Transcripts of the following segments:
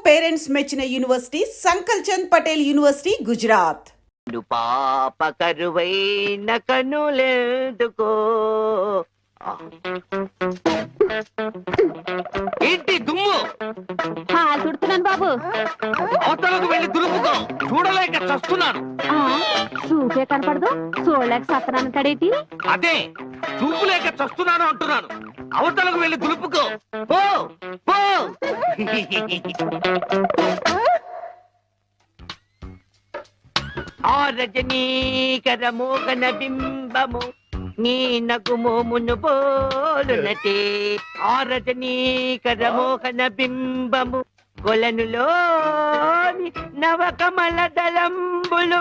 Parents మెచ్చిన university సంకల్ Chand Patel university Gujarat. పాప కరువైన కనులెందుకో ఏంటి దుమ్ము చుడుతున్నాను బాబు. అవతలకు వెళ్ళి దులుపుకో, చూడలేక చస్తున్నాను. చూపే కనపడదు, చూడలేక సత్తనాను కడేటి. అదే చూపులేక చస్తున్నాను అంటున్నాను. అవతలకు వెళ్ళి దులుపుకో, పో పో. ఆ రజనీకర మోగన బింబము నీ నగుమోమును పోలునటే. ఆ రజనీకర మోహన బింబము కొలనులోని నవకమల దళంబులు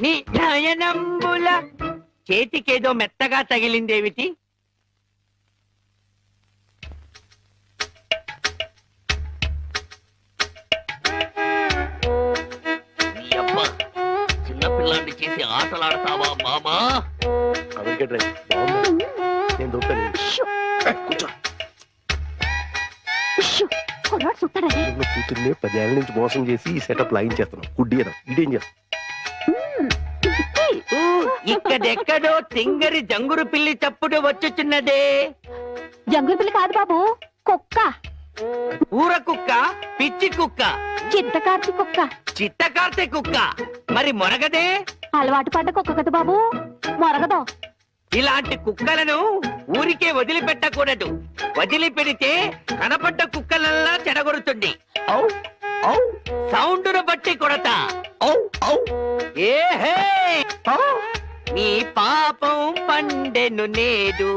నీ నయనంబుల. చేతికేదో మెత్తగా తగిలిందేమిటి? చిన్నపిల్లాన్ని చేసి ఆటలాడతావా మామా? కూతుర్ని 10 ఏళ్ల నుంచి మోసం చేసి ఈ సెటప్ లాగించేస్తున్నాం. గుడ్డి ఇదేం చేస్తాం? ఇక్కడెక్కడో తింగరి జంగురు పిల్లి చప్పుడు వచ్చుచున్నదే. జంగురు పిల్లి కాదు బాబు, కుక్క. ఊర కుక్క, పిచ్చి కుక్క, చిత్తకార్తి కుక్క. చిత్తకార్తె కుక్క. మరి మొరగదే? అలవాటు పడ్డ కుక్క కదా బాబు, మొరగదు. ఇలాంటి కుక్కలను ఊరికే వదిలిపెట్టకూడదు. వదిలిపెడితే కనపడ్డ కుక్కలల్లా చెడగొడుతుంది. సౌండును బట్టి కొడతా. ఏహే, నీ పాపం పండెను నేడు,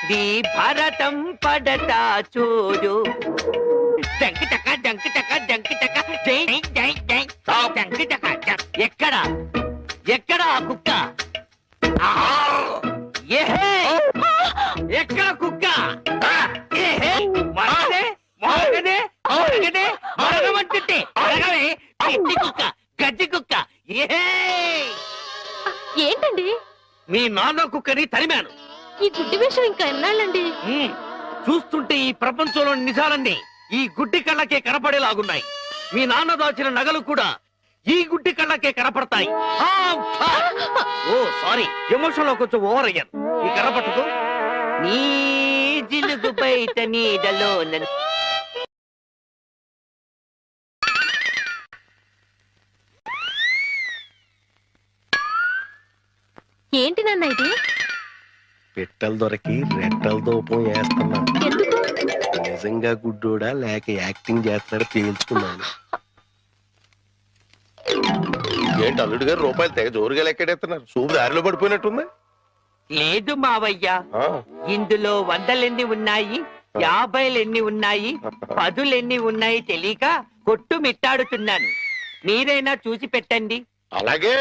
నీ భరతం పడతా చూడు. జంకి టక జంకి టక జంకి టక జై జై జై జంకి టక. ఎక్కడ ఎక్కడ ఆ కుక్క? ఏహే, ఎక్కడ కుక్క? ఏహే, మరగదే మరగదే మరగదే మరగమంటుంటే మరగవే. పిచ్చి కుక్క, గజ్జి కుక్క. ఏహే, ఏంటండి? మీ నాన్న కుక్కని తరిమాను. ఈ గుడ్డి విషయం ఇంకా ఎన్నాళ్ళండి? చూస్తుంటే ఈ ప్రపంచంలో నిజాలన్నీ ఈ గుడ్డి కళ్ళకే కనపడేలాగున్నాయి. మీ నాన్న దాచిన నగలు కూడా ఈ గుడ్డి కళ్ళకే కనపడతాయి. ఓ సారీ, ఎమోషన్ లో కొంచెం ఓవర్ అయ్యాను. ఈ కనపడదు. నీ జిలుగు బయట నీడలో ఏంటి నాన్న ఇది? పెట్టలు దొరికి రెట్టల దూపం వేస్తున్నా. ఎందుకు? నిజంగా గుడ్డోడా లేక యాక్టింగ్ చేస్తారా తేల్చుకున్నాను. ఏంటి అల్లుడు గారు రూపాయలు తెగ జోరుగా లెక్కెడేస్తున్నారు? సూపు దారిలో పడిపోయినట్టుంది. లేదు మావయ్య, ఇందులో 100 ఉన్నాయి, 50 ఉన్నాయి, 10 ఉన్నాయి తెలియక కొట్టు మిట్టాడుతున్నాను. మీరైనా చూసి పెట్టండి. అలాగే.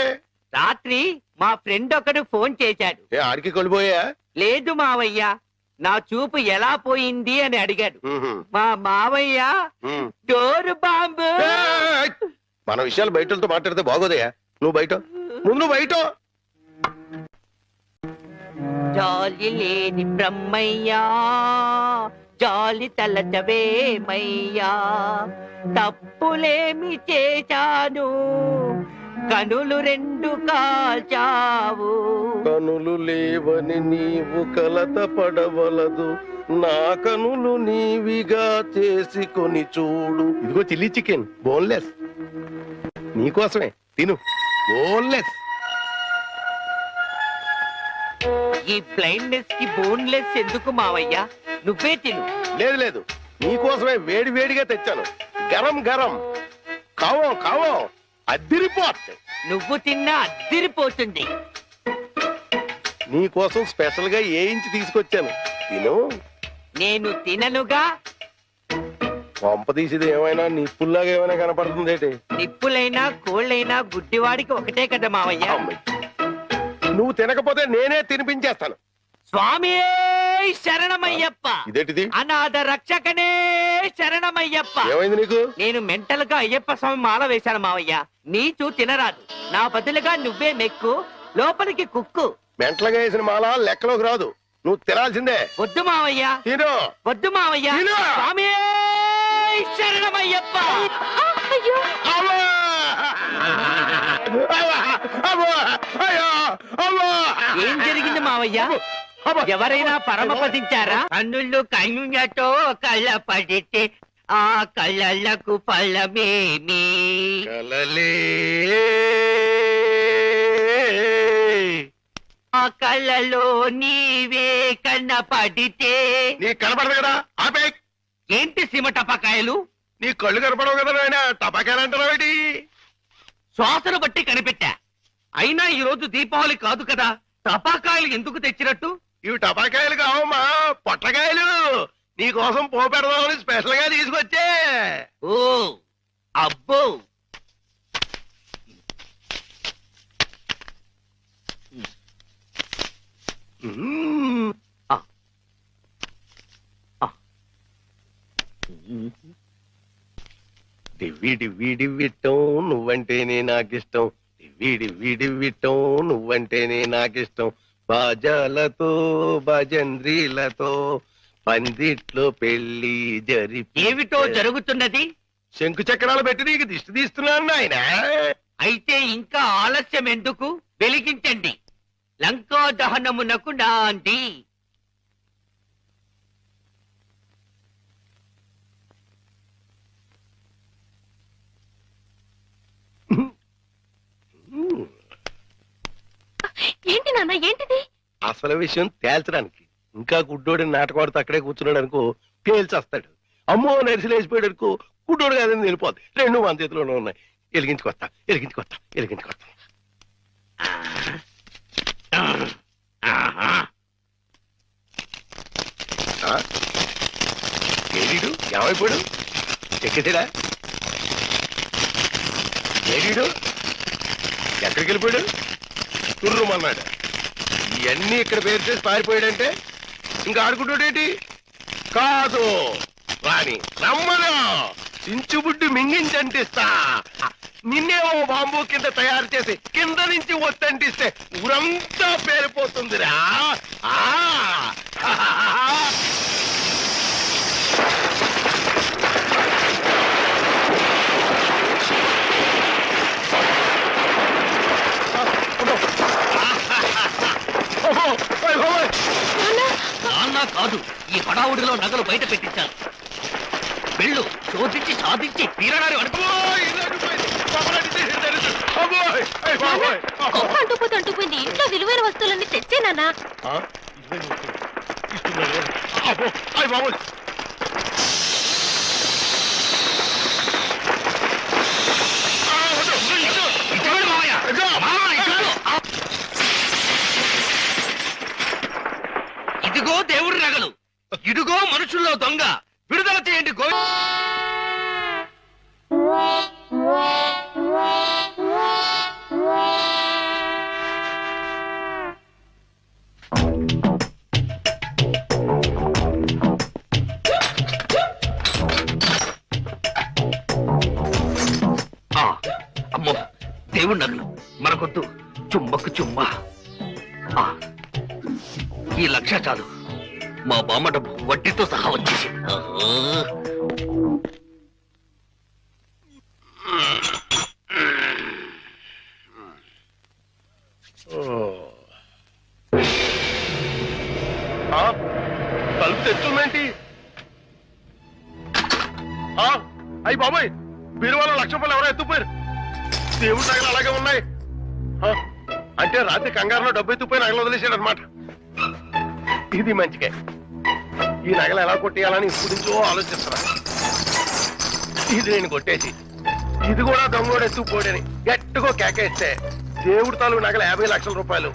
రాత్రి మా ఫ్రెండ్ ఒకడు ఫోన్ చేశాడు. ఆడికి కొలిపోయా? లేదు మావయ్య, నా చూపు ఎలా పోయింది అని అడిగాడు. మా మావయ్య డోరు బాంబు. మన విషయాలు బయటతో మాట్లాడితే బాగోదయ్యా. నువ్వు బయట, ముందు బయట. జాలి లేని బ్రహ్మయ్యా, జాలి తలచవేమయ్యా, తప్పులేమి చేశాను, కనులు 2 కాల్చావు. కనులు లేవని నీవు కలత పడవలదు, నా కనులు నీవిగా చేసుకొని చూడు. ఇదిగో చిల్లీ చికెన్, బోన్లెస్ నీకోసమే, తిను. బోన్లెస్. ఈ బ్లైండ్నెస్ కి బోన్లెస్ ఎందుకు మావయ్య? నువ్వే తిను. లేదు లేదు, నీకోసమే వేడి వేడిగా తెచ్చాను. గరం గరం, కావో కావో, అద్దిరిపోతుంది. నువ్వు తిన్నా అద్దిరిపోతుంది. నీకోసం స్పెషల్ గా ఏ ఇంచి తీసుకొచ్చాను, తిను. నేను తిననుగా. పంప తీసేది ఏమైనా నిప్పుల్లాగా ఏమైనా కనపడుతుంది. నిప్పులైనా కోళ్ళైనా గుడ్డివాడికి ఒకటే కదా మావయ్య. నువ్వు తినకపోతే నేనే తినిపించేస్తాను. స్వామి శరణమయ్యప్ప. ఇదేంటిది? అనాథ రక్షకనే శరణమయ్యప్ప. ఏమైంది నీకు? నేను మెంటల్ గా అయ్యప్ప స్వామి మాల వేశాను మావయ్య. నీచు తినరాదు, నా బదులుగా నువ్వే మెక్కు, లోపలికి కుక్కు. మెంటలుగా వేసిన మాల లెక్కలోకి రాదు, నువ్వు తినాల్సిందే. వద్దు మావయ్య, తిను. వద్దు మావయ్య. తిను. స్వామి శరణమయ్యప్ప అయ్యో అమ్మో! అమ్మో! అయ్యో! అమ్మో! ఏం జరిగింది మావయ్య అమ్మో! ఎవరైనా పరమపదించారా కన్నుళ్ళు కన్నుతో కళ్ళ పడితే ఆ కళ్ళకు ఫలమేమి కలలే ఆ కళ్ళలో నీవే కన్న పడితే నీ కనపడదు కదా ఆపే ఏంటి సీమ టపాకాయలు నీ కళ్ళు కనపడవు కదా నాయన టపాకాయలు అంటారావేటి శ్వాసను బట్టి కనిపెట్టా అయినా ఈ రోజు దీపావళి కాదు కదా టపాకాయలు ఎందుకు తెచ్చినట్టు ఇవి టపాకాయలు కావమ్మా పొట్లకాయలు నీ కోసం పోపెడదామని స్పెషల్ గా తీసుకొచ్చే ఓ అబ్బో మ్మ్. డివ్వి డివ్వి డివ్విట్టం నువ్వంటేనే నాకిష్టం డివ్వి డివ్వి డివ్విట్టం నువ్వంటేనే నాకిష్టం బాజాలతో భజంద్రీలతో పందిట్లో పెళ్లి జరిపి ఏమిటో జరుగుతున్నది శంకు చక్రాలు పెట్టి నీకు దిష్టి తీస్తున్నాను నాయన అయితే ఇంకా ఆలస్యం ఎందుకు వెలిగించండి లంకా దహనమునకు నాంది ఏంటి నాన్న ఏంటిది అసలు విషయం తేల్చడానికి ఇంకా గుడ్డోడి నాటకవాడితో అక్కడే కూర్చున్నాడు అనుకో పేల్చేస్తాడు అమ్మో నరిసిలేసిపోయాడు అనుకో గుడ్డోడు కాదని వెళ్ళిపోద్ది రెండు మన చేతిలోనే ఉన్నాయి ఎలిగించుకొస్తా ఎలిగించుకొస్తా ఎలిగించుకొస్తా ఏడీడు ఏమైపోయాడు ఎక్కేసాడా ఏడీడు ఎక్కడికి వెళ్ళిపోయాడు తుర్రుమన్నాడు ఇవన్నీ ఇక్కడ పేరు చేసి పారిపోయాడంటే ఇంకా ఆడుకుంటాడేంటి కాదు రాని రమ్మను చించుబుడ్డి మింగించంటిస్తా నిన్నేమో బాంబు కింద తయారు చేసి కింద నుంచి ఒత్తంటిస్తే ఊరంతా పేరిపోతుందిరా ఆ! ఓహో! ఓయ్ ఓయ్! నాన్న కాదు ఈ హడావుడిలో నగలు బయట పెట్టించాను వెళ్ళు శోధించి సాధించి తీరడారి అనుకో ఓయ్! ఇది అడ్డుపోయింది. పాపలాంటి చేసి తెలుసు. అబ్బోయ్! అయ్ బాబోయ్! గొప్ప అంటుపోయింది ఇంట్లో విలువైన వస్తువులన్నీ తెచ్చే నాన్న ఆ? ఇస్తున్నాడు. అబ్బో! అయ్ బాబోయ్! ఆ, వద్దు, వద్దు. ఇటువంటి మావయ్య ఇదిగో. ఇదిగో దేవుడి నగలు ఇదిగో మనుషుల్లో దొంగ విడుదల చేయండి గోవి అమ్మో దేవుడి నగలు మనకొద్దు చుమ్మకు చుమ్మ ఆ, ఈ లక్ష చాలు మా బామ్మ డబ్బు వడ్డీతో సహా వచ్చేసి ఆ? తలుపు తెచ్చుందేంటి అయ్యి బాబోయ్ బీరువాలో లక్ష రూపాయలు ఎవరో ఎత్తుపోయారు దేవుడి నగలు అలాగే ఉన్నాయి ఆ? అంటే రాత్రి కంగారులో డబ్బు ఎత్తుపోయి నగలు వదిలేశాడు అనమాట ఇది మంచిగా ఈ నగలు ఎలా కొట్టేయాలని ఇప్పుడు నుంచో ఆలోచిస్తున్నా ఇది నేను కొట్టేసి ఇది కూడా దొంగోడు ఎత్తుకుపోడని గట్టిగా కేకేస్తే దేవుడి తాలూకు నగలు 50 లక్షల రూపాయలు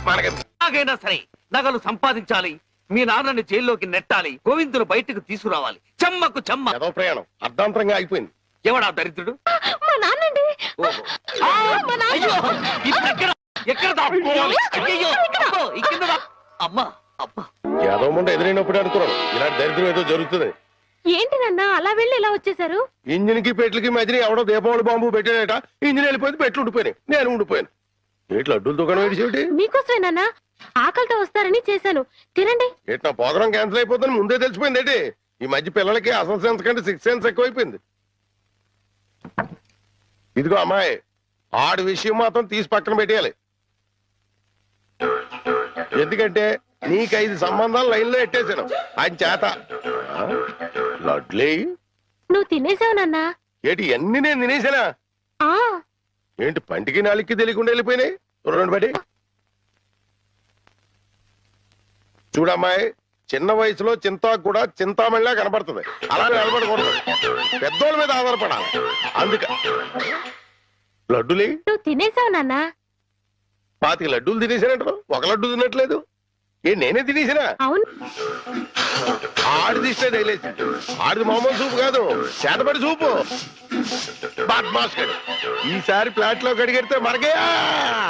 మనకి ఎలాగైనా సరే నగలు సంపాదించాలి మీ నాన్నని జైల్లోకి నెట్టాలి గోవిందులు బయటకు తీసుకురావాలి చెమ్మకు చెమ్మ ఏదో ప్రయాణం అర్ధాంతరంగా అయిపోయింది ఎవడా దరిద్రుడు మా నాన్నండి ఓహో. ఆ, అయ్యో, ఇప్పుడు ఎక్కడ దాక్కోవాలి? అయ్యయ్యో, అబ్బో, ఈ కింద దా- అమ్మా అబ్బా ఏదో ముందు ఎదురైనప్పుడు అనుకున్నాను ఇలాంటి దరిద్రం ఏదో జరుగుతుంది ఏంటి నాన్న అలా వెళ్ళి ఇలా వచ్చేసారు ఇంజిన్ కి పెట్లకి మధ్యన ఎవడో దీపావళి బాంబు పెట్టాడట ఇంజిన్ వెళ్ళిపోయింది పెట్లు ఉండిపోయినాయి నేను ఉండిపోయాను ఏట్లు అడ్డుల దుకాణం ఏడిసేటి మీకోసమే నాన్న ఆకలితో వస్తారని చేశాను తినండి ఏట్ నా ప్రోగ్రాం క్యాన్సిల్ అయిపోతుంది ముందే తెలిసిపోయింది ఏంటి ఈ మధ్య పిల్లలకి అసలు సెన్స్ కంటే సిక్స్ సెన్స్ ఎక్కువైపోయింది. ఇదిగో అమ్మాయి, ఆడి విషయం మాత్రం తీసి పక్కన పెట్టేయాలి. ఎందుకంటే నీకు 5 సంబంధాలు లైన్ లో ఎట్టేశాను ఆయన చేత. లడ్లీ, నువ్వు తినేసావు నాన్నా. ఏంటి అన్ని నేను తినేసానా? ఆ ఏంటి పంటికి నాలుగుకి తెలియకుండా వెళ్ళిపోయినాయి? రెండు బట్టి చూడమ్మాయి, చిన్న వయసులో చింతాకు కూడా చింతామణిలా కనపడుతుంది. అలా నిలబడకూడదు, పెద్దోళ్ళ మీద ఆధారపడాలి. అందుక లడ్డులే నువ్వు తినేసావు నాన్నా. 25 లడ్డూలు తినేసానంటారు, ఒక లడ్డు తినట్లేదు. నేనే తినేసినా? అవును. ఆడిది ఇస్తే తగిలేసి, ఆడిది మామూలు సూపు కాదు, చేతపడి సూపు. బాద్మాస్ గడు ఈసారి ప్లాట్ లో కడిగెడితే మరగయా.